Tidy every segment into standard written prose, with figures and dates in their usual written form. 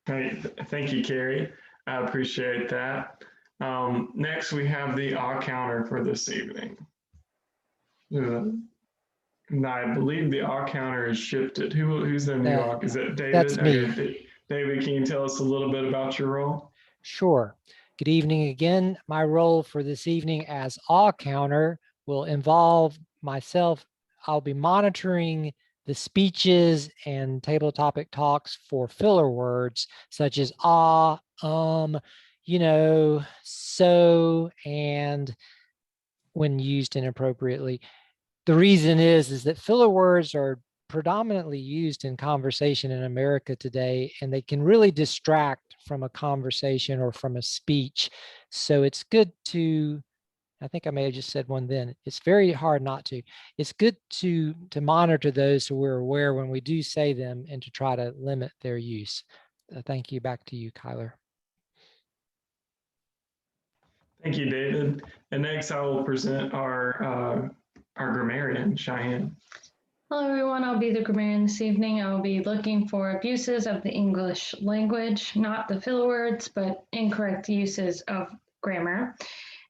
Great. Thank you, Carrie. I appreciate that. Next, we have the ah counter for this evening. And I believe the ah counter is shifted. Who's the New York? Is it That's David? me. Okay, David, can you tell us a little bit about your role? Sure. Good evening again. My role for this evening as awe counter will involve myself. I'll be monitoring the speeches and table topic talks for filler words such as so, and when used inappropriately. The reason is that filler words are predominantly used in conversation in America today, and they can really distract from a conversation or from a speech. So it's good to, I think I may have just said one then, it's very hard not to. It's good to monitor those so we're aware when we do say them and to try to limit their use. Thank you. Back to you, Kyler. Thank you, David. And next, I will present our grammarian, Cheyenne. Hello, everyone. I'll be the grammarian this evening. I will be looking for abuses of the English language, not the filler words, but incorrect uses of grammar.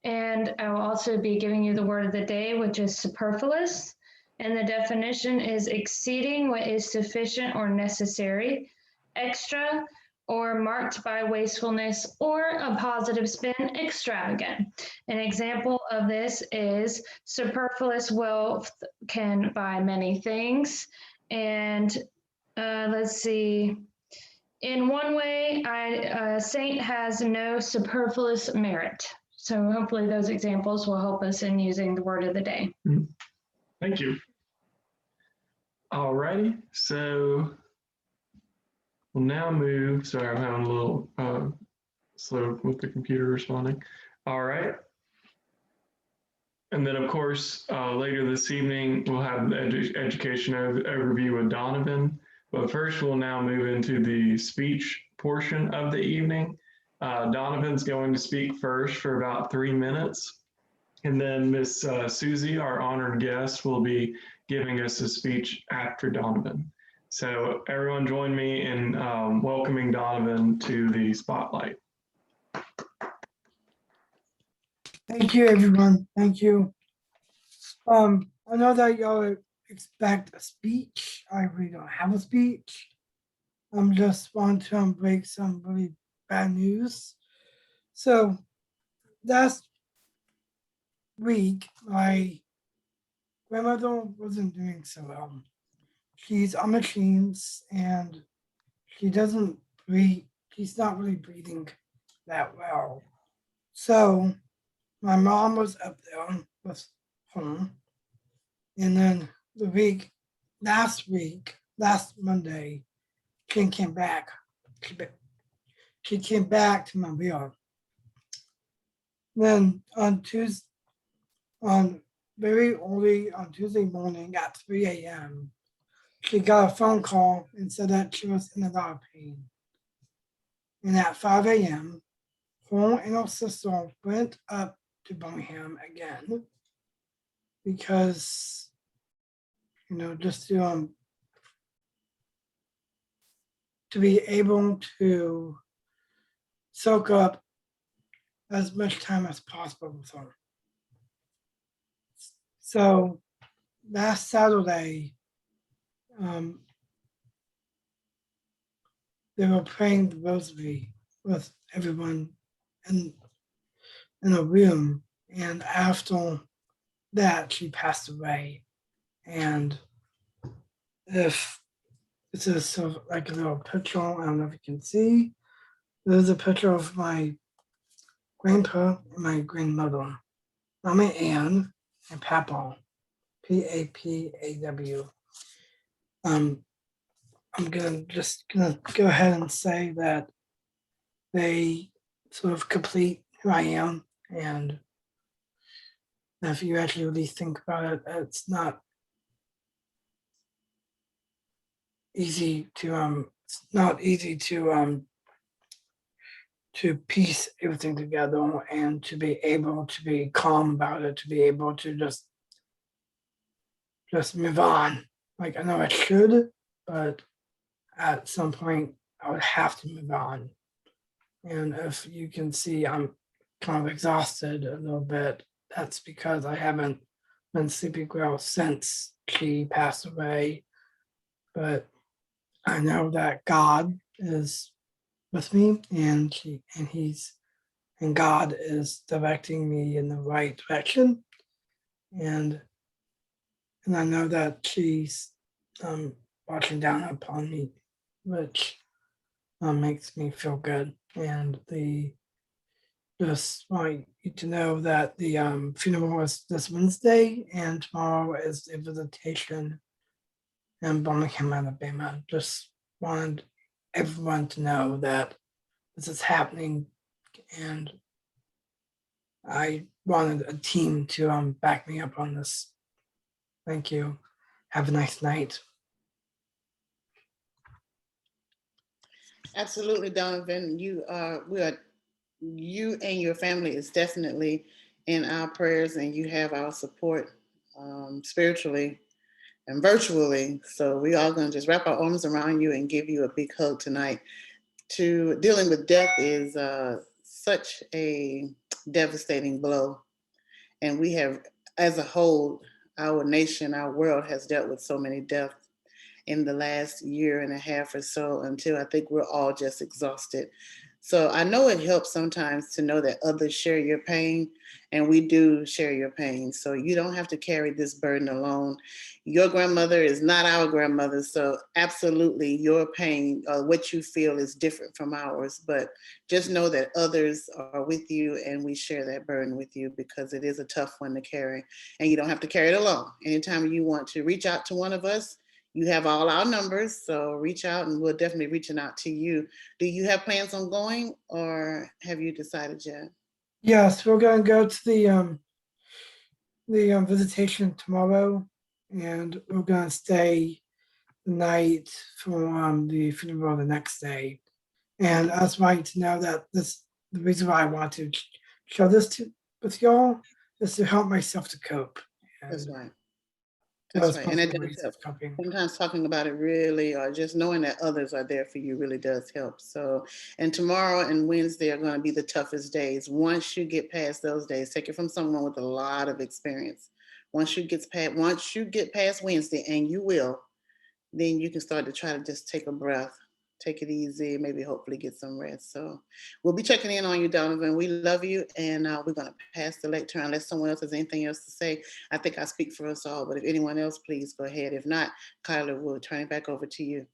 And I will also be giving you the word of the day, which is superfluous. And the definition is exceeding what is sufficient or necessary, extra, or marked by wastefulness or a positive spin, extravagant. An example of this is superfluous wealth can buy many things. And let's see, in one way, a saint has no superfluous merit. So hopefully those examples will help us in using the word of the day. Thank you. All righty, so we'll now move, sorry, I'm having a little slow with the computer responding. All right. And then of course, later this evening, we'll have the education overview with Donovan. But first, we'll now move into the speech portion of the evening. Donovan's going to speak first for about 3 minutes. And then Miss Susie, our honored guest, will be giving us a speech after Donovan. So everyone join me in welcoming Donovan to the spotlight. Thank you, everyone. Thank you. I know that y'all expect a speech. I really don't have a speech. I'm just want to break some really bad news. So last week, my grandmother wasn't doing so well. She's on machines and she doesn't breathe. She's not really breathing that well. So my mom was up there with home. And then last Monday, she came back. She came back to Mobile. Then very early on Tuesday morning at 3 a.m., she got a phone call and said that she was in a lot of pain. And at 5 a.m., her and her sister went up to Birmingham again because, just to be able to soak up as much time as possible with her. So last Saturday, they were praying the rosary with everyone in a room, and after that, she passed away. And if this is sort of like a little picture, I don't know if you can see. There's a picture of my grandpa and my grandmother, Mama Ann and Papa, Papaw. I'm gonna go ahead and say that they sort of complete who I am, and if you actually really think about it, it's not easy to piece everything together and to be able to be calm about it, to be able to just move on. Like I know I should, but at some point I would have to move on. And if you can see, I'm kind of exhausted a little bit. That's because I haven't been sleeping well since she passed away. But I know that God is with me, and God is directing me in the right direction. And I know that she's watching down upon me, which makes me feel good. And just want you to know that the funeral is this Wednesday, and tomorrow is the visitation in Birmingham, Alabama. Just wanted everyone to know that this is happening, and I wanted a team to back me up on this. Thank you. Have a nice night. Absolutely, Donovan. You and your family is definitely in our prayers, and you have our support spiritually and virtually. So we are going to just wrap our arms around you and give you a big hug tonight. Dealing with death is such a devastating blow, and we have, as a whole, our nation, our world has dealt with so many deaths in the last year and a half or so, until I think we're all just exhausted. So I know it helps sometimes to know that others share your pain, and we do share your pain. So you don't have to carry this burden alone. Your grandmother is not our grandmother, so absolutely your pain, what you feel, is different from ours. But just know that others are with you, and we share that burden with you, because it is a tough one to carry, and you don't have to carry it alone. Anytime you want to reach out to one of us, you have all our numbers, so reach out, and we'll definitely reaching out to you. Do you have plans on going, or have you decided yet? Yes, we're gonna go to the visitation tomorrow, and we're gonna stay the night for the funeral the next day. And I just want you to know that the reason why I want to show this with y'all is to help myself to cope. That's And right. that's That's right. And it my does ways help. of coping. Sometimes talking about it really, or just knowing that others are there for you, really does help. So, and tomorrow and Wednesday are going to be the toughest days. Once you get past those days, take it from someone with a lot of experience. Once you get past Wednesday, and you will, then you can start to try to just take a breath, take it easy, maybe hopefully get some rest. So we'll be checking in on you, Donovan. We love you, and we're going to pass the lecture unless someone else has anything else to say. I think I speak for us all, but if anyone else, please go ahead. If not, Kyler, we'll turn it back over to you.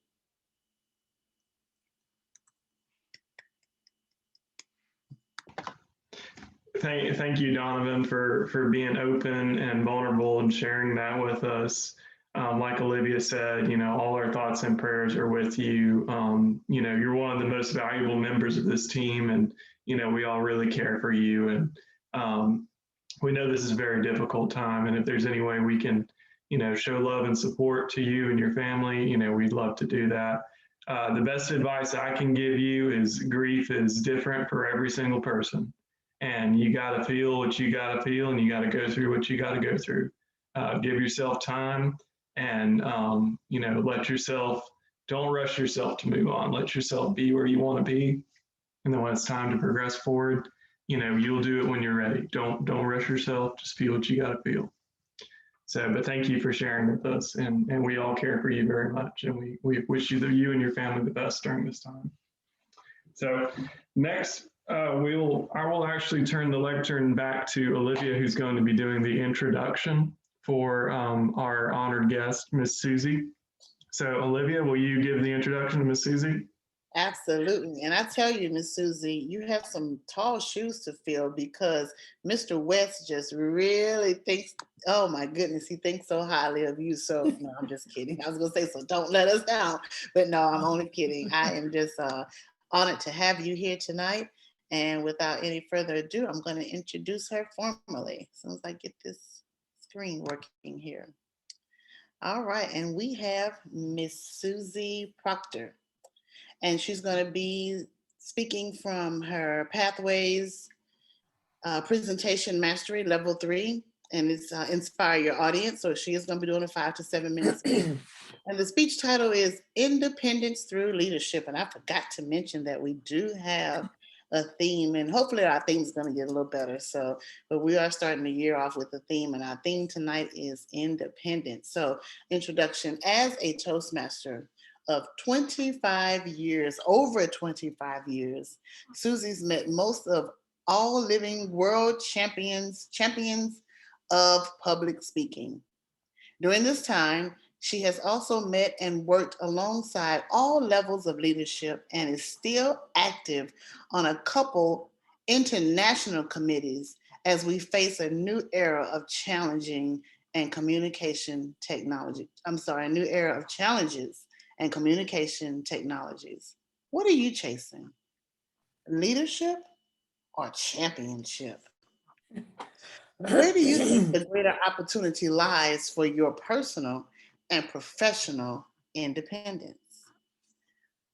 Thank you, Donovan, for being open and vulnerable and sharing that with us. Like Olivia said, all our thoughts and prayers are with you. You're one of the most valuable members of this team, and we all really care for you. And we know this is a very difficult time, and if there's any way we can, show love and support to you and your family, we'd love to do that. The best advice I can give you is grief is different for every single person. And you got to feel what you got to feel, and you got to go through what you got to go through. Give yourself time, and don't rush yourself to move on. Let yourself be where you want to be, and then when it's time to progress forward, you'll do it when you're ready. Don't rush yourself. Just feel what you got to feel. So, but thank you for sharing with us, and we all care for you very much, and we wish you and your family the best during this time. So next, I will actually turn the lectern back to Olivia, who's going to be doing the introduction for our honored guest, Miss Susie. So Olivia, will you give the introduction to Miss Susie? Absolutely. And I tell you, Miss Susie, you have some tall shoes to fill, because Mr. West just really thinks, oh my goodness, he thinks so highly of you. So no, I'm just kidding. I was going to say, so don't let us down. But no, I'm only kidding. I am just honored to have you here tonight. And without any further ado, I'm going to introduce her formally as soon as I get this screen working here. All right. And we have Miss Susie Proctor. And she's going to be speaking from her Pathways Presentation Mastery Level 3, and it's Inspire Your Audience. So she is going to be doing a 5 to 7 minutes And the speech title is Independence Through Leadership. And I forgot to mention that we do have a theme, and hopefully our theme is going to get a little better. So, but we are starting the year off with a theme, and our theme tonight is independence. So, introduction: as a Toastmaster of 25 years, over 25 years, Susie's met most of all living world champions of public speaking. During this time, she has also met and worked alongside all levels of leadership and is still active on a couple international committees as we face a new era of challenging and communication technology. A new era of challenges and communication technologies. What are you chasing? Leadership or championship? Where do you think the greater opportunity lies for your personal and professional independence?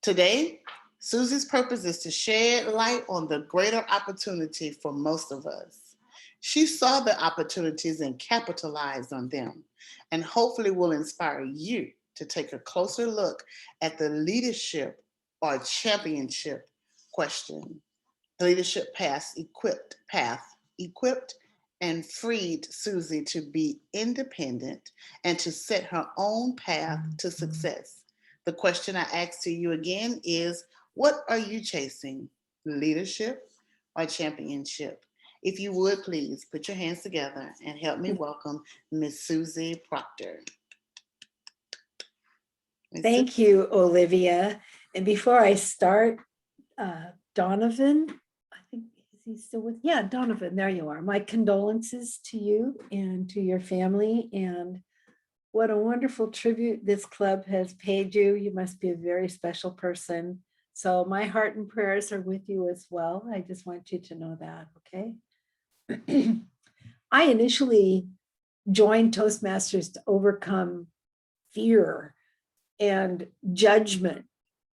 Today, Susie's purpose is to shed light on the greater opportunity for most of us. She saw the opportunities and capitalized on them, and hopefully will inspire you to take a closer look at the leadership or championship question. The leadership path equipped and freed Susie to be independent and to set her own path to success. The question I ask to you again is, what are you chasing? Leadership or championship? If you would, please put your hands together and help me welcome Miss Susie Proctor. Thank you, Olivia. And before I start, Donovan, I think, is he still with? Yeah, Donovan, there you are. My condolences to you and to your family. And what a wonderful tribute this club has paid you. You must be a very special person. So my heart and prayers are with you as well. I just want you to know that, okay? I initially joined Toastmasters to overcome fear and judgment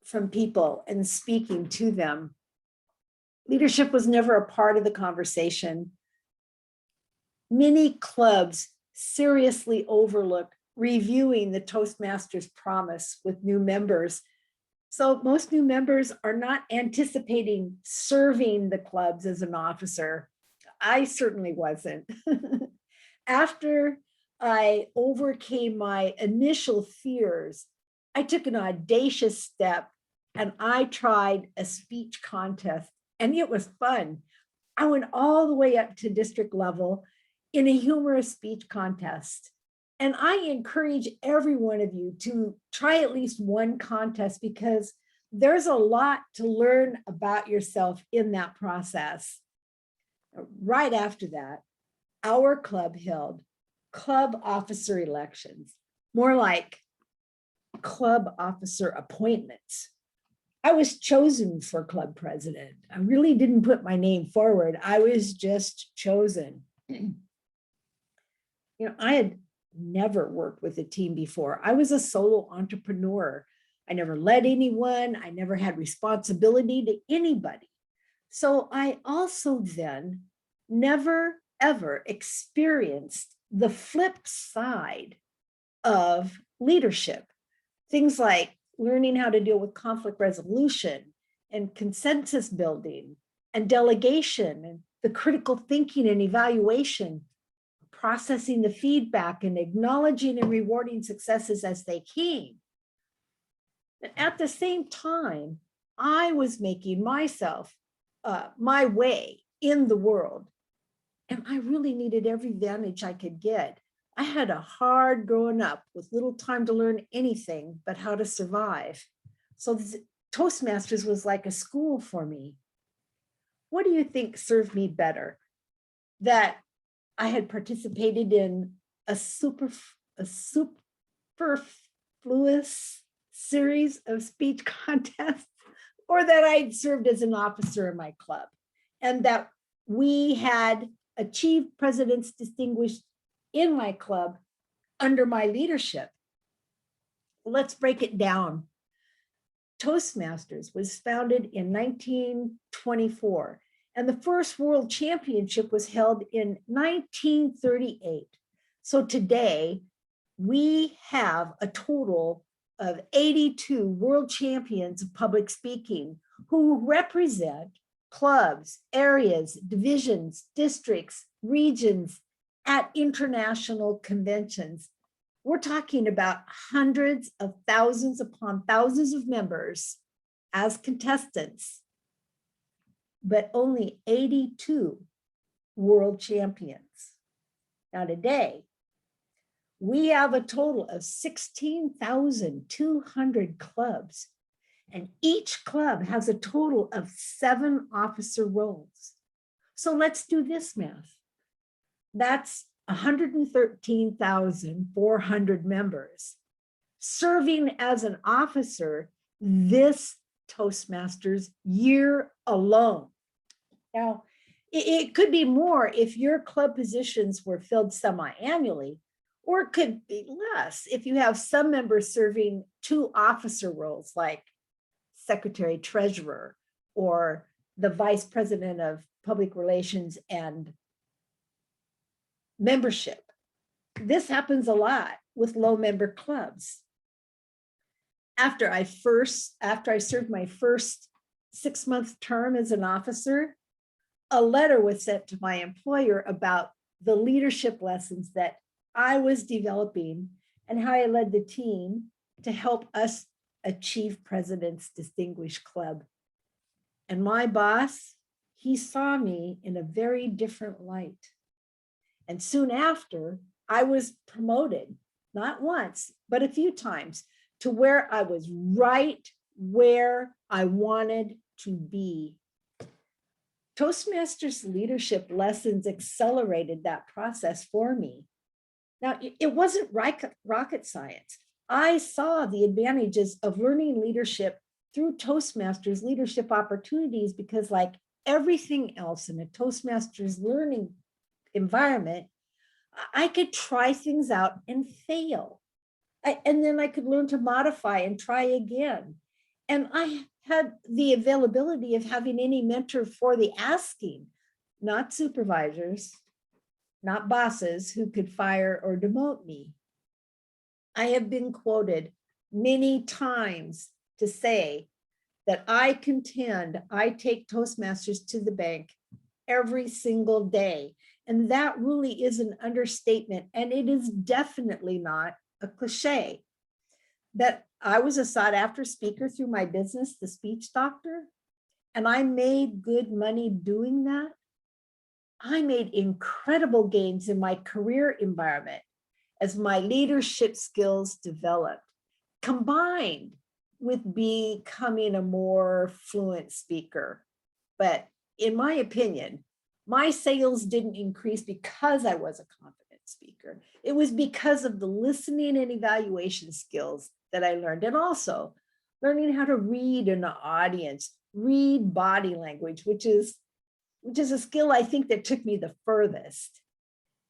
from people and speaking to them. Leadership was never a part of the conversation. Many clubs seriously overlook reviewing the Toastmasters promise with new members. So most new members are not anticipating serving the clubs as an officer. I certainly wasn't. After I overcame my initial fears, I took an audacious step and I tried a speech contest, and it was fun. I went all the way up to district level in a humorous speech contest. And I encourage every one of you to try at least one contest, because there's a lot to learn about yourself in that process. Right after that, our club held club officer elections, more like club officer appointments. I was chosen for club president. I really didn't put my name forward. I was just chosen. You know, I had never worked with a team before. I was a solo entrepreneur. I never led anyone. I never had responsibility to anybody. So I also then never, ever experienced the flip side of leadership. Things like learning how to deal with conflict resolution and consensus building and delegation and the critical thinking and evaluation, processing the feedback and acknowledging and rewarding successes as they came. But at the same time, I was making myself my way in the world. And I really needed every advantage I could get. I had a hard growing up with little time to learn anything but how to survive. So Toastmasters was like a school for me. What do you think served me better? That I had participated in a superfluous series of speech contests, or that I'd served as an officer in my club, and that we had achieved President's Distinguished in my club under my leadership? Let's break it down. Toastmasters was founded in 1924, and the first World Championship was held in 1938. So today, we have a total of 82 world champions of public speaking who represent clubs, areas, divisions, districts, regions at international conventions. We're talking about hundreds of thousands upon thousands of members as contestants, but only 82 world champions. Now today, we have a total of 16,200 clubs, and each club has a total of 7 officer roles. So let's do this math. That's 113,400 members serving as an officer this Toastmasters year alone. Now, it could be more if your club positions were filled semi-annually, or it could be less if you have some members serving 2 officer roles like secretary treasurer or the vice president of public relations and membership. This happens a lot with low member clubs. After I served my first 6-month term as an officer, a letter was sent to my employer about the leadership lessons that I was developing and how I led the team to help us achieve President's Distinguished Club. And my boss, he saw me in a very different light. And soon after, I was promoted, not once, but a few times, to where I was right where I wanted to be. Toastmasters leadership lessons accelerated that process for me. Now, it wasn't rocket science. I saw the advantages of learning leadership through Toastmasters leadership opportunities because, like everything else in a Toastmasters learning environment, I could try things out and fail. And then I could learn to modify and try again. And I had the availability of having any mentor for the asking, not supervisors, not bosses who could fire or demote me. I have been quoted many times to say that I contend I take Toastmasters to the bank every single day. And that really is an understatement. And it is definitely not a cliche. That I was a sought after speaker through my business, The Speech Doctor, and I made good money doing that. I made incredible gains in my career environment as my leadership skills developed, combined with becoming a more fluent speaker. But in my opinion, my sales didn't increase because I was a confident speaker. It was because of the listening and evaluation skills that I learned, and also learning how to read an audience, read body language, which is a skill I think that took me the furthest.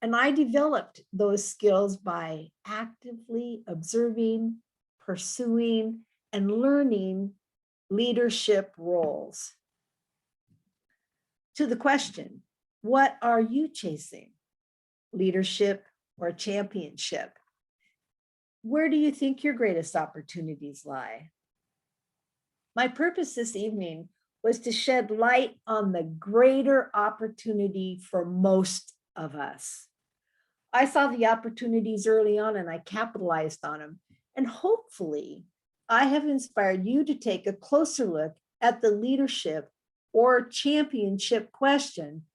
And I developed those skills by actively observing, pursuing, and learning leadership roles. To the question, what are you chasing? Leadership or championship? Where do you think your greatest opportunities lie? My purpose this evening was to shed light on the greater opportunity for most of us. I saw the opportunities early on and I capitalized on them. And hopefully I have inspired you to take a closer look at the leadership or championship question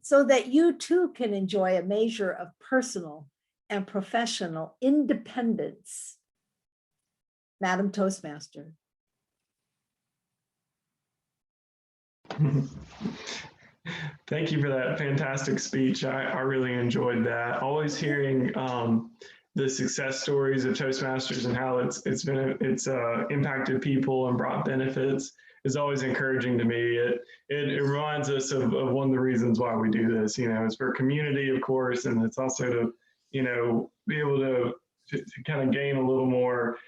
so that you too can enjoy a measure of personal and professional independence. Madam Toastmaster. Thank you for that fantastic speech. I really enjoyed that. Always hearing the success stories of Toastmasters and how it's impacted people and brought benefits is always encouraging to me. It reminds us of one of the reasons why we do this. It's for community, of course, and it's also to be able to kind of gain a little more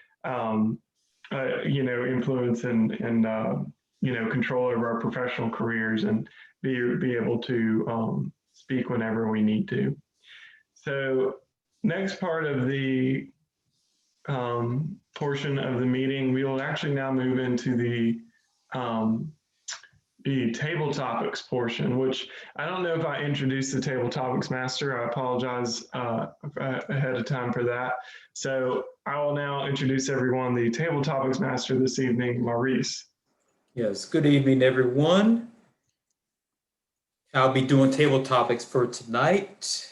influence and control over our professional careers and be able to speak whenever we need to. So next part of the portion of the meeting, we will actually now move into the table topics portion, which I don't know if I introduced the table topics master. I apologize ahead of time for that. So I will now introduce everyone the table topics master this evening, Maurice. Yes, good evening, everyone. I'll be doing table topics for tonight.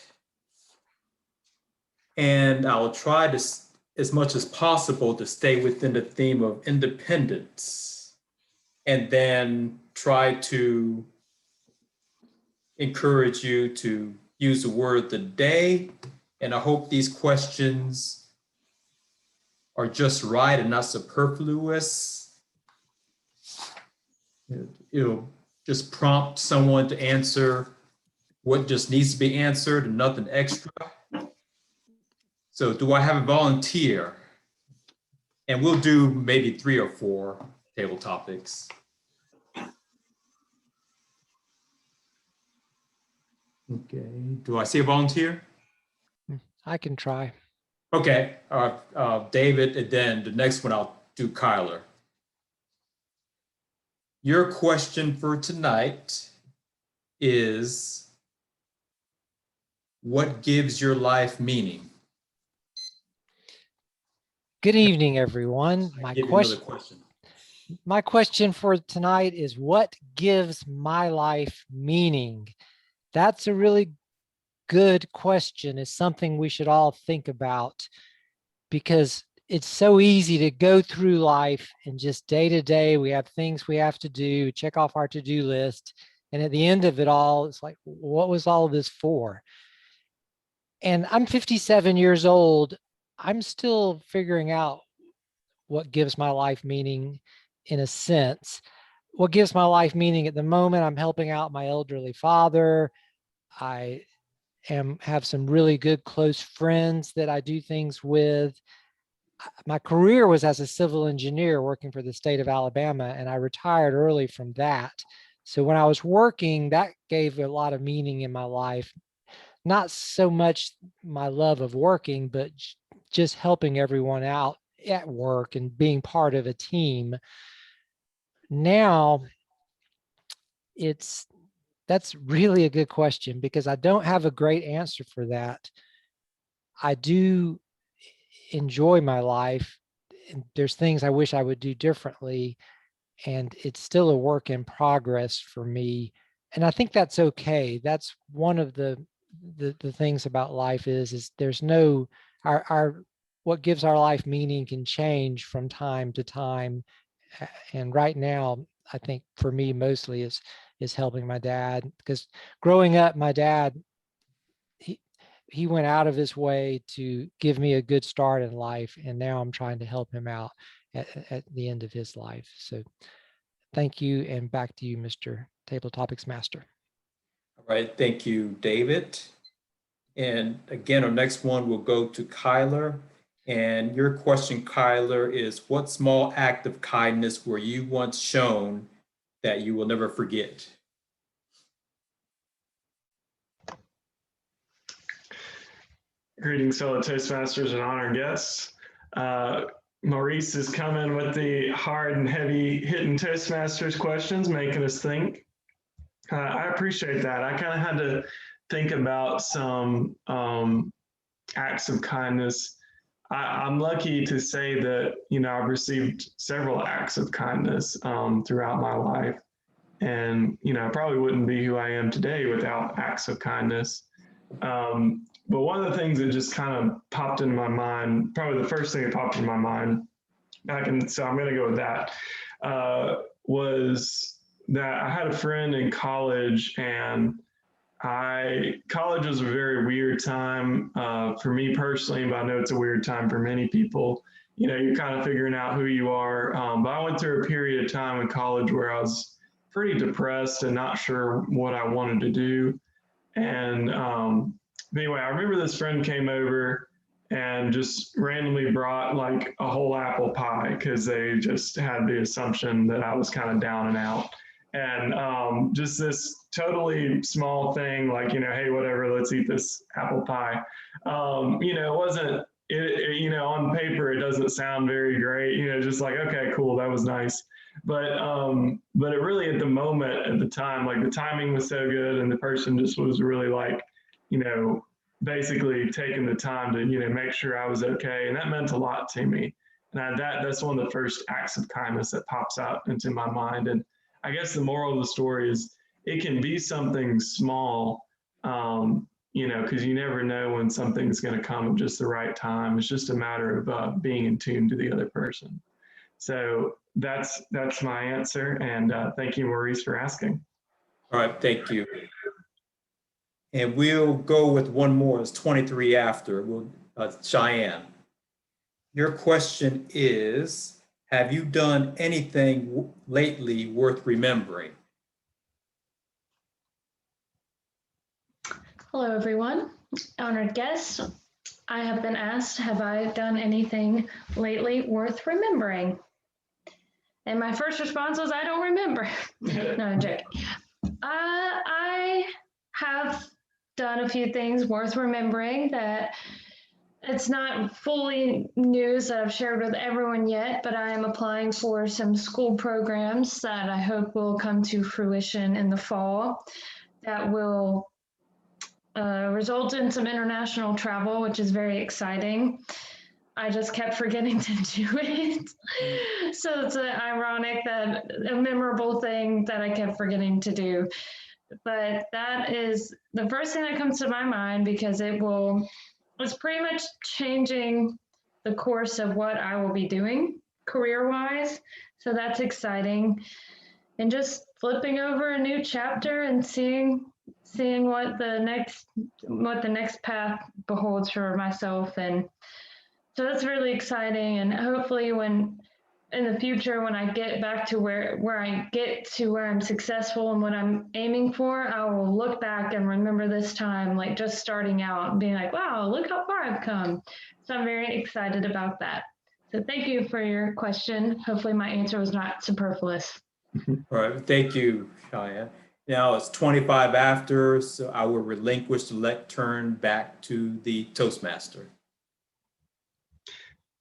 And I'll try to, as much as possible, to stay within the theme of independence, and then try to encourage you to use the word of the day. And I hope these questions are just right and not superfluous. It'll just prompt someone to answer what just needs to be answered and nothing extra. So do I have a volunteer? And we'll do maybe 3 or 4 table topics. Okay, do I see a volunteer? I can try. Okay, David, and then the next one I'll do Kyler. Your question for tonight is, what gives your life meaning? Good evening, everyone. Give you another question. My question for tonight is, what gives my life meaning? That's a really good question. It's something we should all think about, because it's so easy to go through life and just day to day, we have things we have to do, check off our to-do list. And at the end of it all, it's like, what was all of this for? And I'm 57 years old. I'm still figuring out what gives my life meaning in a sense. What gives my life meaning at the moment, I'm helping out my elderly father. I have some really good close friends that I do things with. My career was as a civil engineer working for the state of Alabama, and I retired early from that. So when I was working, that gave a lot of meaning in my life. Not so much my love of working, but just helping everyone out at work and being part of a team. Now, that's really a good question, because I don't have a great answer for that. I do enjoy my life, and there's things I wish I would do differently, and it's still a work in progress for me. And I think that's okay. That's one of the things about life is there's no, what gives our life meaning can change from time to time. And right now, I think for me mostly is helping my dad, because growing up, my dad, he went out of his way to give me a good start in life, and now I'm trying to help him out at the end of his life. So thank you, and back to you, Mr. Table Topics Master. All right, thank you, David. And again, our next one will go to Kyler. And your question, Kyler, is, what small act of kindness were you once shown that you will never forget? Greetings, fellow Toastmasters and honored guests. Maurice is coming with the hard and heavy hitting Toastmasters questions, making us think. I appreciate that. I kind of had to think about some acts of kindness. I'm lucky to say that, I've received several acts of kindness throughout my life. And, I probably wouldn't be who I am today without acts of kindness. But one of the things that just kind of popped into my mind, probably the first thing that popped into my mind, so I'm going to go with that, was that I had a friend in college, and college was a very weird time for me personally, but I know it's a weird time for many people. You're kind of figuring out who you are. But I went through a period of time in college where I was pretty depressed and not sure what I wanted to do. And anyway, I remember this friend came over and just randomly brought like a whole apple pie, because they just had the assumption that I was kind of down and out. And just this totally small thing, like, hey, whatever, let's eat this apple pie. It wasn't on paper, it doesn't sound very great, just like, okay, cool, that was nice. But it really, at the moment, at the time, like the timing was so good, and the person just was really like, basically taking the time to, make sure I was okay. And that meant a lot to me. And that's one of the first acts of kindness that pops out into my mind. And I guess the moral of the story is it can be something small, because you never know when something's going to come at just the right time. It's just a matter of being in tune to the other person. So that's my answer. And thank you, Maurice, for asking. All right, thank you. And we'll go with one more. It's 23 after. Cheyenne. Your question is, have you done anything lately worth remembering? Hello, everyone. Honored guests, I have been asked, have I done anything lately worth remembering? And my first response was, I don't remember. No, I'm joking. I have done a few things worth remembering that it's not fully news that I've shared with everyone yet, but I am applying for some school programs that I hope will come to fruition in the fall that will result in some international travel, which is very exciting. I just kept forgetting to do it. So it's ironic that a memorable thing that I kept forgetting to do. But that is the first thing that comes to my mind, because it's pretty much changing the course of what I will be doing career-wise. So that's exciting. And just flipping over a new chapter and seeing what the next path beholds for myself. And so that's really exciting. And hopefully in the future, when I get back to where I get to where I'm successful and what I'm aiming for, I will look back and remember this time, like just starting out and being like, wow, look how far I've come. So I'm very excited about that. So thank you for your question. Hopefully my answer was not superfluous. All right, thank you, Cheyenne. Now it's 25 after, so I will relinquish the lectern back to the Toastmaster.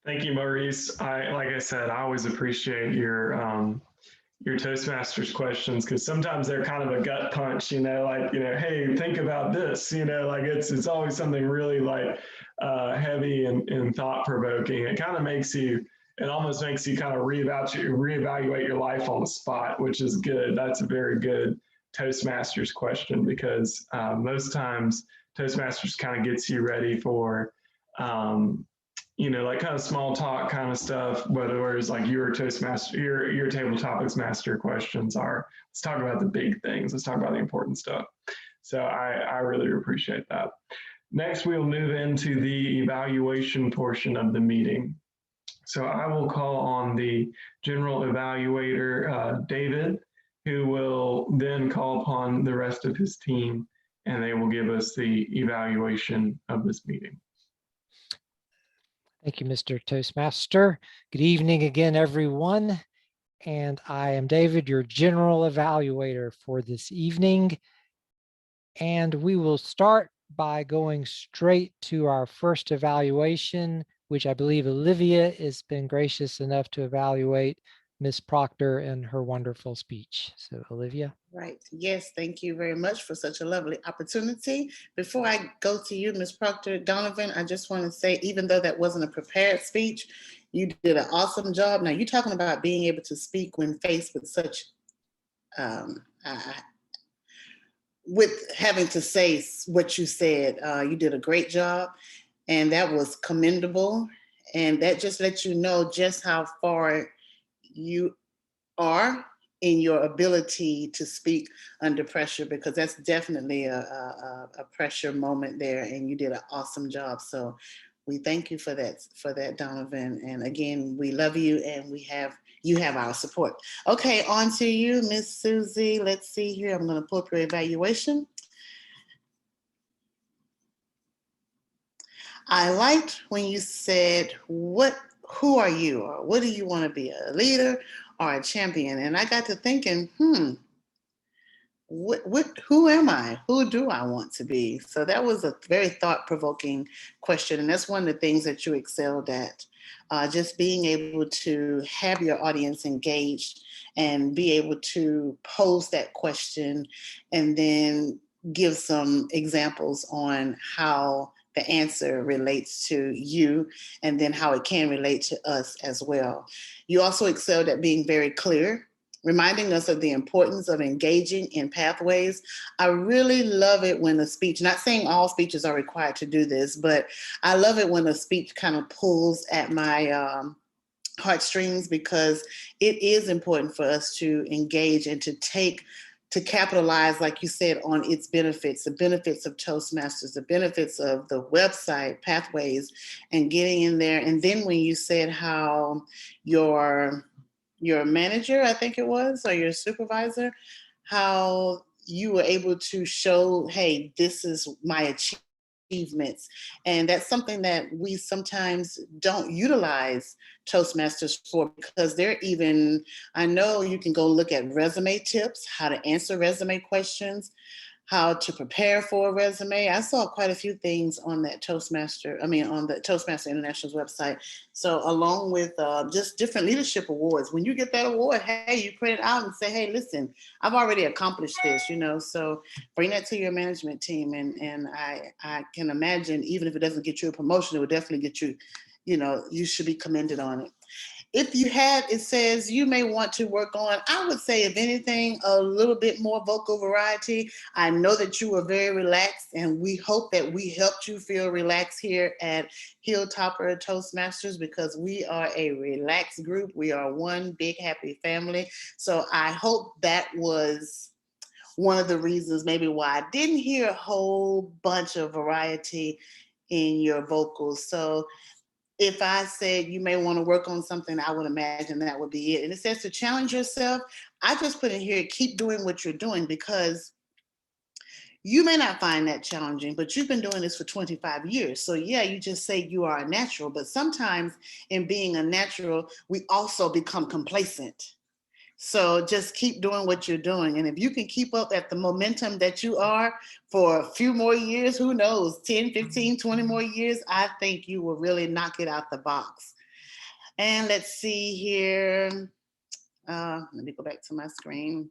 Thank you, Maurice. Like I said, I always appreciate your Toastmasters questions, because sometimes they're kind of a gut punch, hey, think about this, like it's always something really like heavy and thought provoking. It almost makes you kind of reevaluate your life on the spot, which is good. That's a very good Toastmasters question, because most times Toastmasters kind of gets you ready for like kind of small talk kind of stuff, whereas like your Toastmaster, your table topics master questions are, let's talk about the big things. Let's talk about the important stuff. So I really appreciate that. Next, we'll move into the evaluation portion of the meeting. So I will call on the general evaluator, David, who will then call upon the rest of his team, and they will give us the evaluation of this meeting. Thank you, Mr. Toastmaster. Good evening again, everyone. And I am David, your general evaluator for this evening. And we will start by going straight to our first evaluation, which I believe Olivia has been gracious enough to evaluate Ms. Proctor and her wonderful speech. So Olivia. Right. Yes, thank you very much for such a lovely opportunity. Before I go to you, Ms. Proctor, Donovan, I just want to say, even though that wasn't a prepared speech, you did an awesome job. Now, you're talking about being able to speak when faced with such, with having to say what you said. You did a great job, and that was commendable. And that just lets you know just how far you are in your ability to speak under pressure, because that's definitely a pressure moment there, and you did an awesome job. So we thank you for that, Donovan. And again, we love you, and you have our support. Okay, on to you, Miss Susie. Let's see here. I'm going to pull up your evaluation. I liked when you said, who are you, or what do you want to be, a leader or a champion? And I got to thinking, who am I? Who do I want to be? So that was a very thought-provoking question. And that's one of the things that you excelled at. Just being able to have your audience engaged and be able to pose that question and then give some examples on how the answer relates to you and then how it can relate to us as well. You also excelled at being very clear, reminding us of the importance of engaging in pathways. I really love it when a speech, not saying all speeches are required to do this, but I love it when a speech kind of pulls at my heartstrings, because it is important for us to engage and to capitalize, like you said, on its benefits, the benefits of Toastmasters, the benefits of the website, Pathways, and getting in there. And then when you said how your manager, I think it was, or your supervisor, how you were able to show, hey, this is my achievements. And that's something that we sometimes don't utilize Toastmasters for, because they're even, I know you can go look at resume tips, how to answer resume questions, how to prepare for a resume. I saw quite a few things on that on the Toastmaster International's website. So along with just different leadership awards, when you get that award, hey, you print it out and say, hey, listen, I've already accomplished this, so bring that to your management team. And I can imagine, even if it doesn't get you a promotion, it would definitely get you, you should be commended on it. If you it says you may want to work on, I would say, if anything, a little bit more vocal variety. I know that you were very relaxed, and we hope that we helped you feel relaxed here at Hilltopper Toastmasters, because we are a relaxed group. We are one big happy family. So I hope that was one of the reasons maybe why I didn't hear a whole bunch of variety in your vocals. So if I said you may want to work on something, I would imagine that would be it. And it says to challenge yourself. I just put in here, keep doing what you're doing, because you may not find that challenging, but you've been doing this for 25 years. So yeah, you just say you are a natural, but sometimes in being a natural, we also become complacent. So just keep doing what you're doing. And if you can keep up at the momentum that you are for a few more years, who knows, 10, 15, 20 more years, I think you will really knock it out the box. And let's see here. Let me go back to my screen.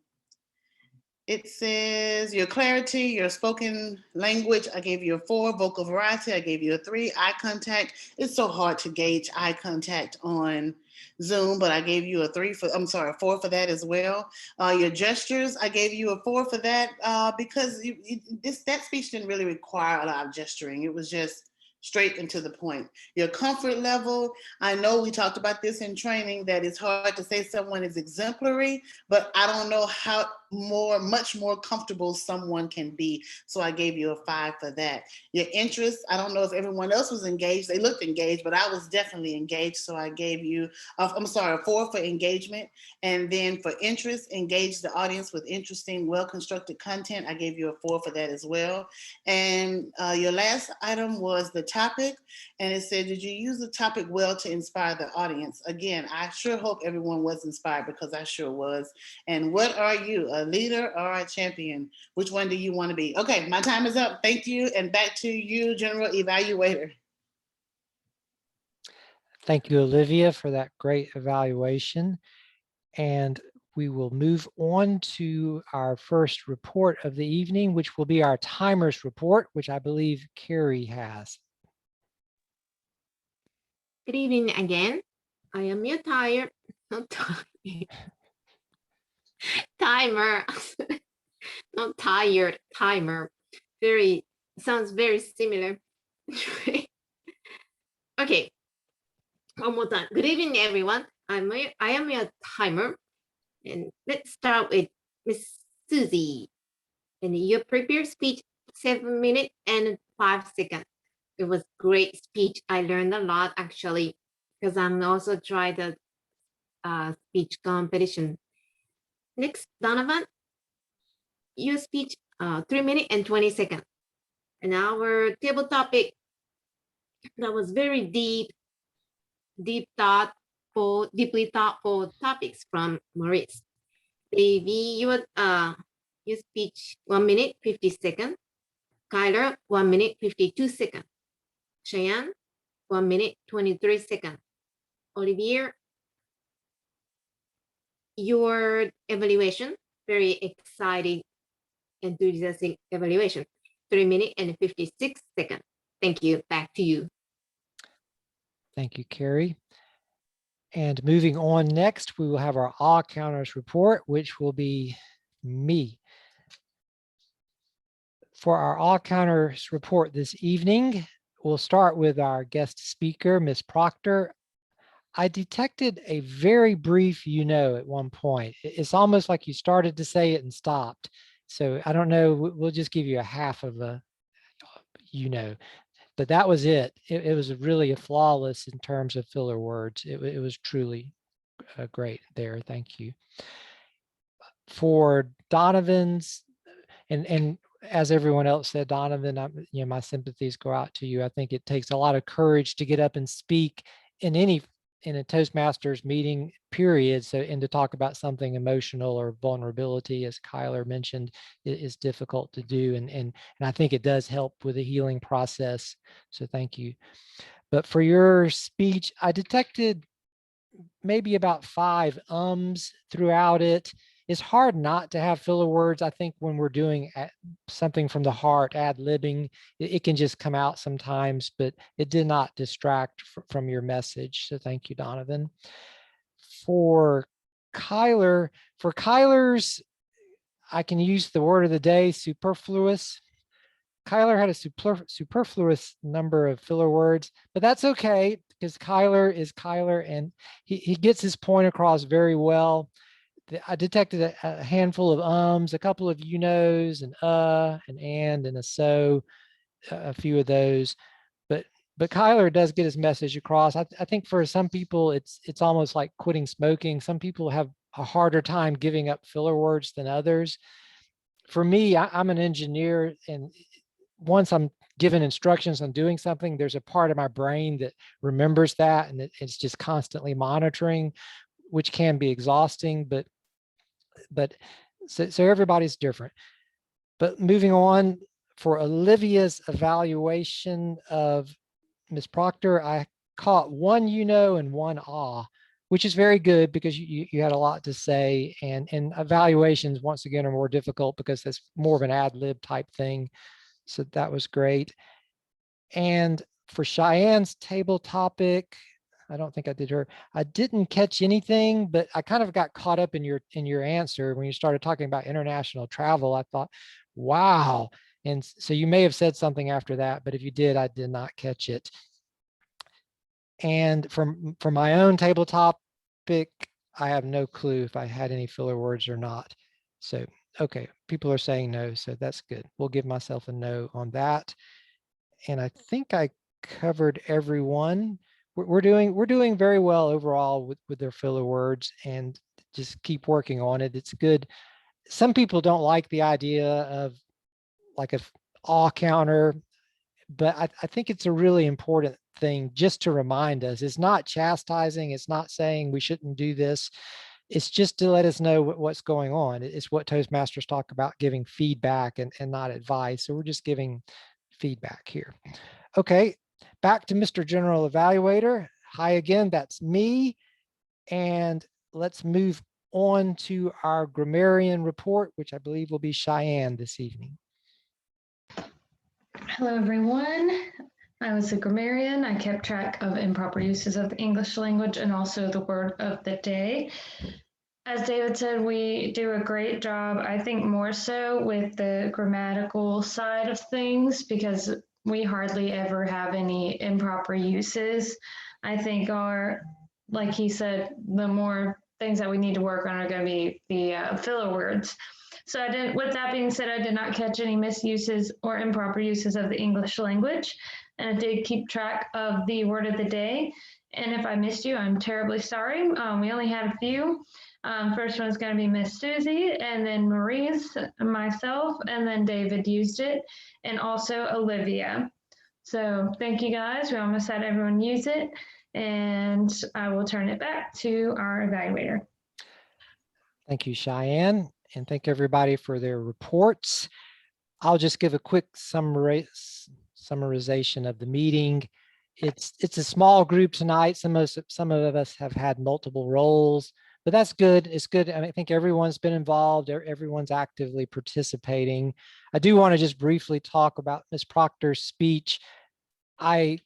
It says your clarity, your spoken language, I gave you a 4. Vocal variety, I gave you a 3. Eye contact, it's so hard to gauge eye contact on Zoom, but I gave you a 4 for that as well. Your gestures, I gave you a 4 for that because that speech didn't really require a lot of gesturing. It was just straight and to the point. Your comfort level, I know we talked about this in training, that it's hard to say someone is exemplary, but I don't know how much more comfortable someone can be. So I gave you a 5 for that. Your interest, I don't know if everyone else was engaged. They looked engaged, but I was definitely engaged. So I gave you, a 4 for engagement. And then for interest, engage the audience with interesting, well-constructed content. I gave you a 4 for that as well. And your last item was the topic. And it said, did you use the topic well to inspire the audience? Again, I sure hope everyone was inspired, because I sure was. And what are you, a leader or a champion? Which one do you want to be? Okay, my time is up. Thank you. And back to you, General Evaluator. Thank you, Olivia, for that great evaluation. And we will move on to our first report of the evening, which will be our timers report, which I believe Carrie has. Good evening again. I am your timer. Not tired, timer. Sounds very similar. Okay, one more time. Good evening, everyone. I am your timer. And let's start with Miss Susie. And your prepared speech, 7 minutes and 5 seconds. It was great speech. I learned a lot, actually, because I'm also trying the speech competition. Next, Donovan, your speech, 3 minutes and 20 seconds. And our table topic, that was very deeply thoughtful topics from Maurice. Davey, your your speech 1 minute 50 seconds. Kyler, 1 minute 52 seconds. Cheyenne, 1 minute 23 seconds. Olivier, your evaluation, very exciting, enthusiastic evaluation, 3 minutes and 56 seconds. Thank you. Back to you. Thank you, Carrie. And moving on next, we will have our all counters report, which will be me. For our all counters report this evening, we'll start with our guest speaker, Ms. Proctor. I detected a very brief at one point. It's almost like you started to say it and stopped. So I don't know, we'll just give you a half of a but that was it. It was really a flawless in terms of filler words. It was truly great there. Thank you. For Donovan's, and as everyone else said, Donovan, my sympathies go out to you. I think it takes a lot of courage to get up and speak in a Toastmasters meeting, period. So, and to talk about something emotional or vulnerability, as Kyler mentioned, is difficult to do. And I think it does help with the healing process. So thank you. But for your speech, I detected maybe about 5 ums throughout it. It's hard not to have filler words. I think when we're doing something from the heart, ad-libbing, it can just come out sometimes, but it did not distract from your message. So thank you, Donovan. For Kyler's, I can use the word of the day, superfluous. Kyler had a superfluous number of filler words, but that's okay because Kyler is Kyler and he gets his point across very well. I detected a handful of ums, a couple of knows, an and a so, a few of those. But Kyler does get his message across. I think for some people, it's almost like quitting smoking. Some people have a harder time giving up filler words than others. For me, I'm an engineer, and once I'm given instructions on doing something, there's a part of my brain that remembers that, and it's just constantly monitoring, which can be exhausting. But so everybody's different. But moving on, for Olivia's evaluation of Ms. Proctor, I caught 1 and 1 which is very good because you had a lot to say, and evaluations once again are more difficult because that's more of an ad-lib type thing. So that was great. And for Cheyenne's table topic, I don't think I did her. I didn't catch anything, but I kind of got caught up in your answer when you started talking about international travel. I thought, wow. And so you may have said something after that, but if you did, I did not catch it. And for my own table topic, I have no clue if I had any filler words or not. So, okay, people are saying no, so that's good. We'll give myself a no on that. And I think I covered everyone. We're doing very well overall with their filler words, and just keep working on it. It's good. Some people don't like the idea of like a all counter, but I think it's a really important thing just to remind us. It's not chastising. It's not saying we shouldn't do this. It's just to let us know what's going on. It's what Toastmasters talk about, giving feedback and not advice. So we're just giving feedback here. Okay, back to Mr. General Evaluator. Hi again, that's me. And let's move on to our grammarian report, which I believe will be Cheyenne this evening. Hello, everyone. I was a grammarian. I kept track of improper uses of the English language and also the word of the day. As David said, we do a great job, I think more so with the grammatical side of things, because we hardly ever have any improper uses. I think like he said, the more things that we need to work on are going to be the filler words. So with that being said, I did not catch any misuses or improper uses of the English language, and I did keep track of the word of the day. And if I missed you, I'm terribly sorry. We only had a few. First one is going to be Miss Susie, and then Maurice, myself, and then David used it, and also Olivia. So thank you guys. We almost had everyone use it, and I will turn it back to our evaluator. Thank you, Cheyenne. and thank everybody for their reports. I'll just give a quick summarization of the meeting. It's a small group tonight. Some of us have had multiple roles, but that's good. It's good. I think everyone's been involved. Everyone's actively participating. I do want to just briefly talk about Ms. Proctor's speech. I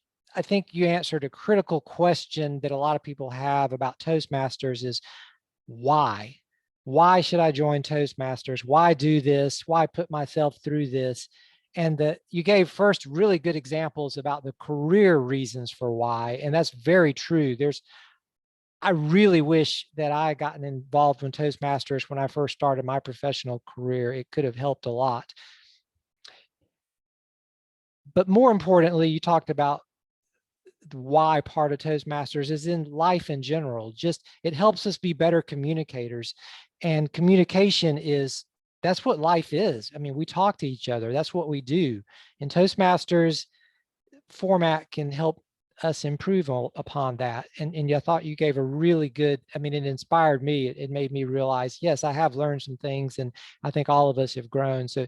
think you answered a critical question that a lot of people have about Toastmasters is why? Why should I join Toastmasters? Why do this? Why put myself through this? And that you gave first really good examples about the career reasons for why, and that's very true. I really wish that I had gotten involved in Toastmasters when I first started my professional career. It could have helped a lot. But more importantly, you talked about the why part of Toastmasters is in life in general. Just it helps us be better communicators, and communication that's what life is. I mean, we talk to each other. That's what we do. And Toastmasters format can help us improve upon that. And I thought you gave a really good, I mean, it inspired me. It made me realize, yes, I have learned some things, and I think all of us have grown. So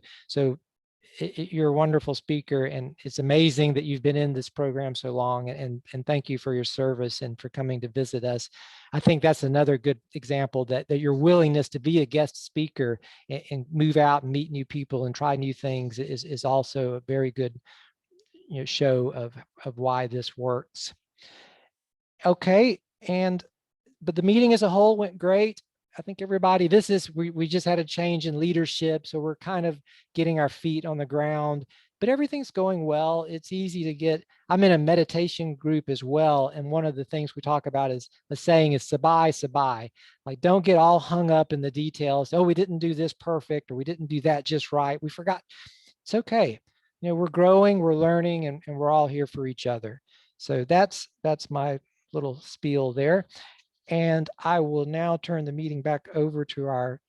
you're a wonderful speaker, and it's amazing that you've been in this program so long, and thank you for your service and for coming to visit us. I think that's another good example that your willingness to be a guest speaker and move out and meet new people and try new things is also a very good show of why this works. Okay, but the meeting as a whole went great. I think everybody, we just had a change in leadership, so we're kind of getting our feet on the ground, but everything's going well. It's easy to get, I'm in a meditation group as well, and one of the things we talk about is the saying is sabai, sabai. Like, don't get all hung up in the details. Oh, we didn't do this perfect, or we didn't do that just right. We forgot. It's okay. We're growing, we're learning, and we're all here for each other. So that's my little spiel there. And I will now turn the meeting back over to our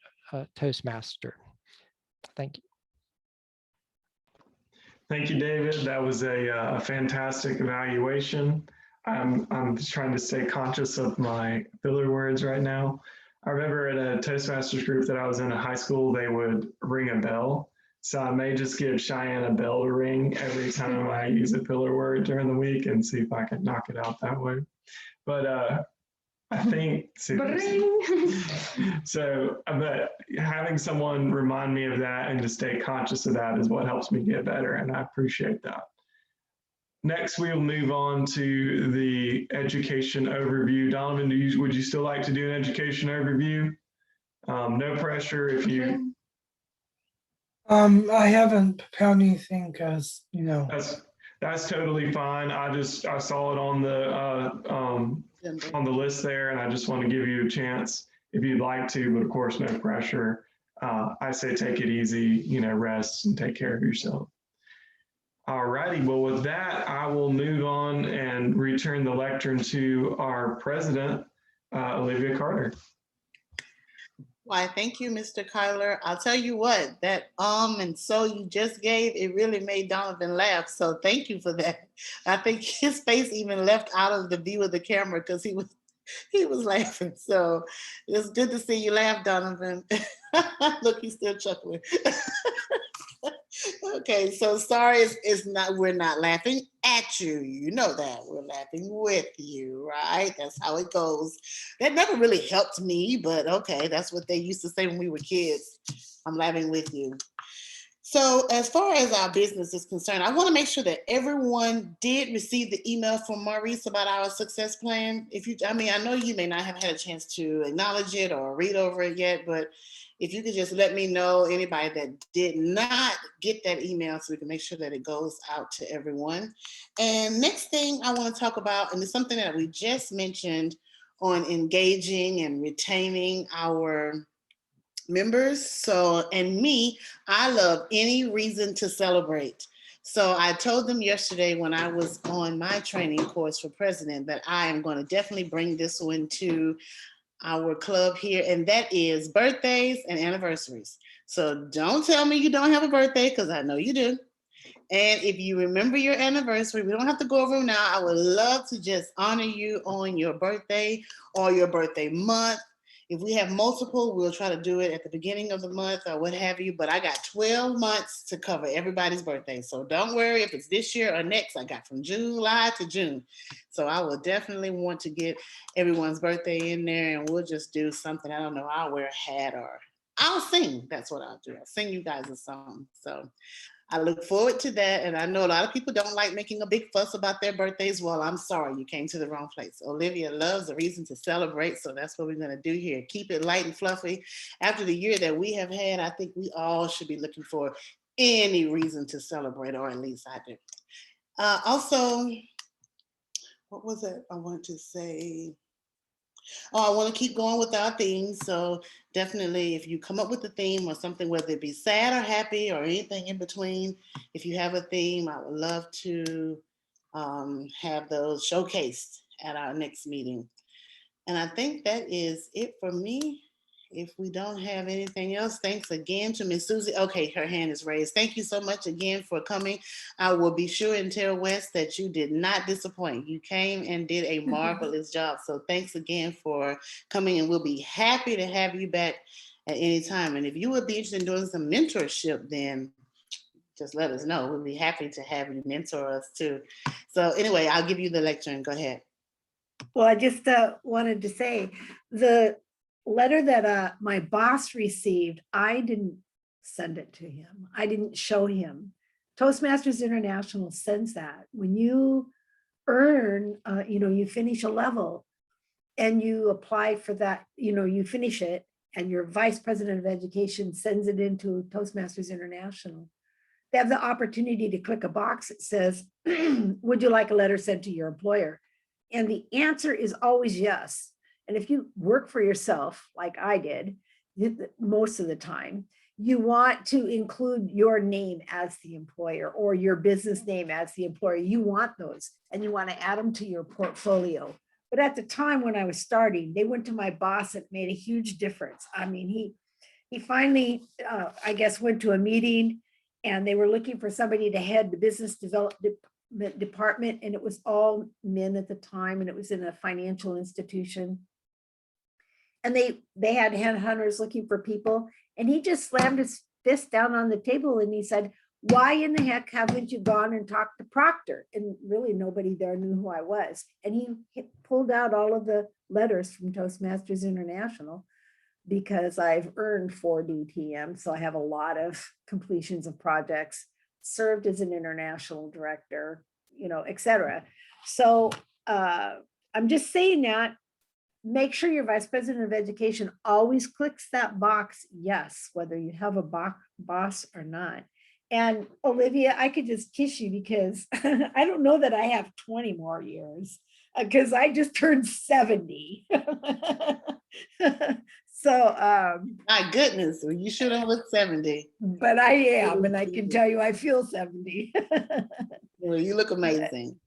Toastmaster. Thank you. Thank you, David. That was a fantastic evaluation. I'm just trying to stay conscious of my filler words right now. I remember at a Toastmasters group that I was in high school, they would ring a bell. So I may just give Cheyenne a bell to ring every time I use a filler word during the week and see if I can knock it out that way. But I think so, but having someone remind me of that and to stay conscious of that is what helps me get better, and I appreciate that. Next, we'll move on to the education overview. Donovan, would you still like to do an education overview? No pressure if you. I haven't prepared anything because That's totally fine. I saw it on the list there, and I just want to give you a chance if you'd like to, but of course, no pressure. I say take it easy, rest and take care of yourself. All righty. Well, with that, I will move on and return the lectern to our president, Olivia Carter. Why, thank you, Mr. Kyler. I'll tell you what, that and so you just gave, it really made Donovan laugh. So thank you for that. I think his face even left out of the view of the camera because he was laughing. So it's good to see you laugh, Donovan. Look, he's still chuckling. Okay, so sorry, we're not laughing at you. You know that. We're laughing with you, right? That's how it goes. That never really helped me, but okay, that's what they used to say when we were kids. I'm laughing with you. So as far as our business is concerned, I want to make sure that everyone did receive the email from Maurice about our success plan. I know you may not have had a chance to acknowledge it or read over it yet, but if you could just let me know, anybody that did not get that email, so we can make sure that it goes out to everyone. And next thing I want to talk about, and it's something that we just mentioned on engaging and retaining our members. So, and me, I love any reason to celebrate. So I told them yesterday when I was on my training course for president that I am going to definitely bring this one to our club here, and that is birthdays and anniversaries. So don't tell me you don't have a birthday, because I know you do. And if you remember your anniversary, we don't have to go over them now. I would love to just honor you on your birthday or your birthday month. If we have multiple, we'll try to do it at the beginning of the month or what have you. But I got 12 months to cover everybody's birthday. So don't worry if it's this year or next. I got from July to June. So I will definitely want to get everyone's birthday in there, and we'll just do something. I don't know. I'll wear a hat or I'll sing. That's what I'll do. I'll sing you guys a song. So I look forward to that. And I know a lot of people don't like making a big fuss about their birthdays. Well, I'm sorry, you came to the wrong place. Olivia loves a reason to celebrate. So that's what we're going to do here. Keep it light and fluffy. After the year that we have had, I think we all should be looking for any reason to celebrate, or at least I do. Also, what was it I wanted to say? Oh, I want to keep going with our themes. So definitely, if you come up with a theme or something, whether it be sad or happy or anything in between, if you have a theme, I would love to have those showcased at our next meeting. And I think that is it for me. If we don't have anything else, thanks again to Miss Susie. Okay, her hand is raised. Thank you so much again for coming. I will be sure and tell Wes that you did not disappoint. You came and did a marvelous job. So thanks again for coming, and we'll be happy to have you back at any time. And if you would be interested in doing some mentorship, then just let us know. We'll be happy to have you mentor us too. So anyway, I'll give you the lecture and go ahead. Well, I just wanted to say the letter that my boss received, I didn't send it to him. I didn't show him. Toastmasters International sends that. When you earn, you finish a level and you apply for that, you finish it, and your vice president of education sends it into Toastmasters International. They have the opportunity to click a box that says, would you like a letter sent to your employer? And the answer is always yes. And if you work for yourself, like I did, most of the time, you want to include your name as the employer or your business name as the employer. You want those, and you want to add them to your portfolio. But at the time when I was starting, they went to my boss. It made a huge difference. I mean, he finally, I guess, went to a meeting, and they were looking for somebody to head the business development department, and it was all men at the time, and it was in a financial institution. And they had headhunters looking for people, and he just slammed his fist down on the table and he said, why in the heck haven't you gone and talked to Proctor? And really nobody there knew who I was. And he pulled out all of the letters from Toastmasters International, because I've earned 4 DTM, so I have a lot of completions of projects, served as an international director, et cetera. So I'm just saying that, make sure your vice president of education always clicks that box, yes, whether you have a boss or not. And Olivia, I could just kiss you, because I don't know that I have 20 more years, because I just turned 70. So my goodness, well, you should have looked 70. But I am, and I can tell you I feel 70. Well, you look amazing.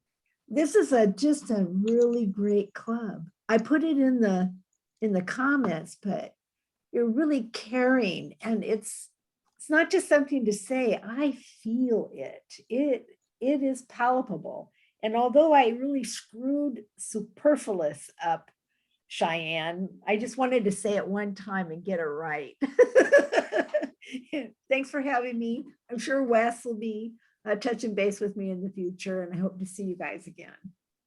This is just a really great club. I put it in the comments, but you're really caring, and it's not just something to say. I feel it. It is palpable. And although I really screwed superfluous up, Cheyenne, I just wanted to say it one time and get it right. Thanks for having me. I'm sure Wes will be touching base with me in the future, and I hope to see you guys again.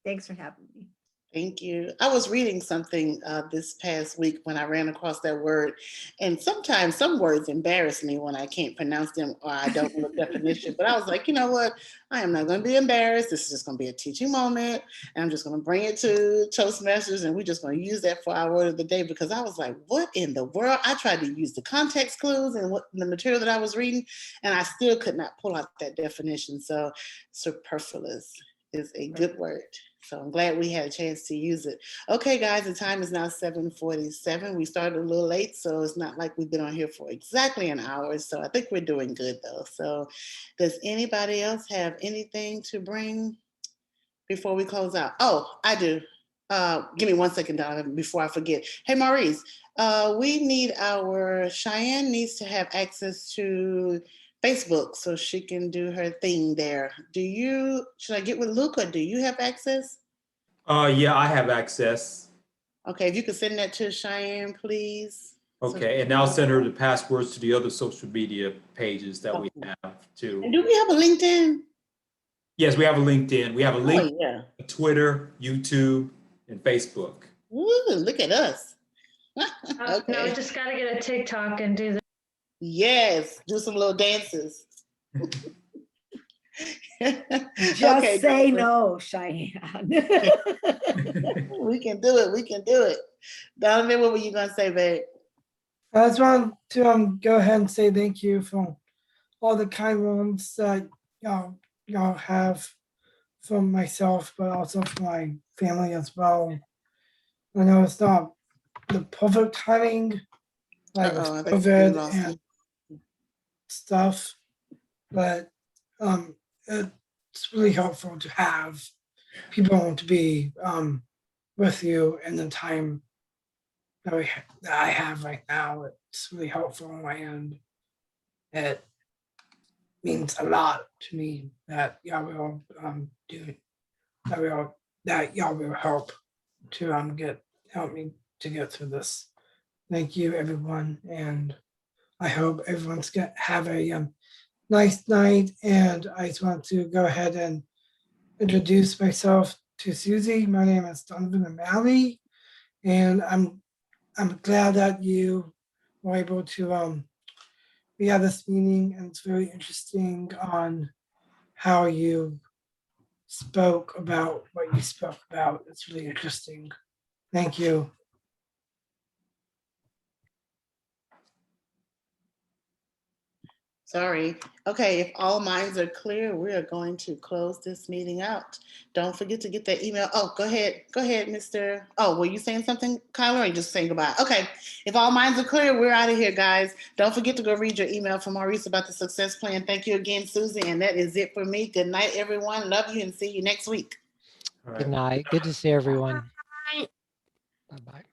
Thanks for having me. Thank you. I was reading something this past week when I ran across that word, and sometimes some words embarrass me when I can't pronounce them or I don't know the definition, but I was like, you know what? I am not going to be embarrassed. This is just going to be a teaching moment, and I'm just going to bring it to Toastmasters, and we're just going to use that for our word of the day, because I was like, what in the world? I tried to use the context clues and the material that I was reading, and I still could not pull out that definition. So superfluous is a good word. So I'm glad we had a chance to use it. Okay, guys, the time is now 7:47. We started a little late, so it's not like we've been on here for exactly an hour. So I think we're doing good, though. So does anybody else have anything to bring before we close out? Oh, I do. Give me 1 second, Donovan, before I forget. Hey, Maurice, Cheyenne needs to have access to Facebook so she can do her thing there. Should I get with Luke, or do you have access? Yeah, I have access. Okay, if you could send that to Cheyenne, please. So Okay, she and I'll can- send her the passwords to the other social media pages that we Okay. have too. And do we have a LinkedIn? Yes, we have a LinkedIn. We have a Oh, link, yeah. Twitter, YouTube, and Facebook. Ooh, look at us. No, Okay. just gotta get a TikTok and do the. Yes, do some little dances. Just say Donovan, no, Cheyenne. We can do it. We can do it. Donovan, what were you gonna say, babe? I just want to go ahead and say thank you for all the kind words that y'all have from myself, but also from my family as well. I know it's not the perfect timing, like with Uh-oh, I think we COVID lost and stuff, but it's really helpful to have people to be with you in the time that I have right now. It's really helpful on my end. It means a lot to me that y'all will do that y'all will help to help me to get through this. Thank you, everyone, and I hope everyone's gonna have a nice night. And I just want to go ahead and introduce myself to Susie. My name is Donovan O'Malley, and I'm glad that you were able to we had this meeting, and it's very interesting on how you spoke about what you spoke about. It's really interesting. Thank you. Sorry. Okay, if all minds are clear, we are going to close this meeting out. Don't forget to get that email. Oh, go ahead. Go ahead, Mr. Oh, were you saying something, Kyler, or you just saying goodbye? Okay, if all minds are clear, we're out of here, guys. Don't forget to go read your email from Maurice about the success plan. Thank you again, Susie, and that is it for me. Good night, everyone. Love you and see you next week. All Good right. night. Good to see everyone. Bye. Bye-bye.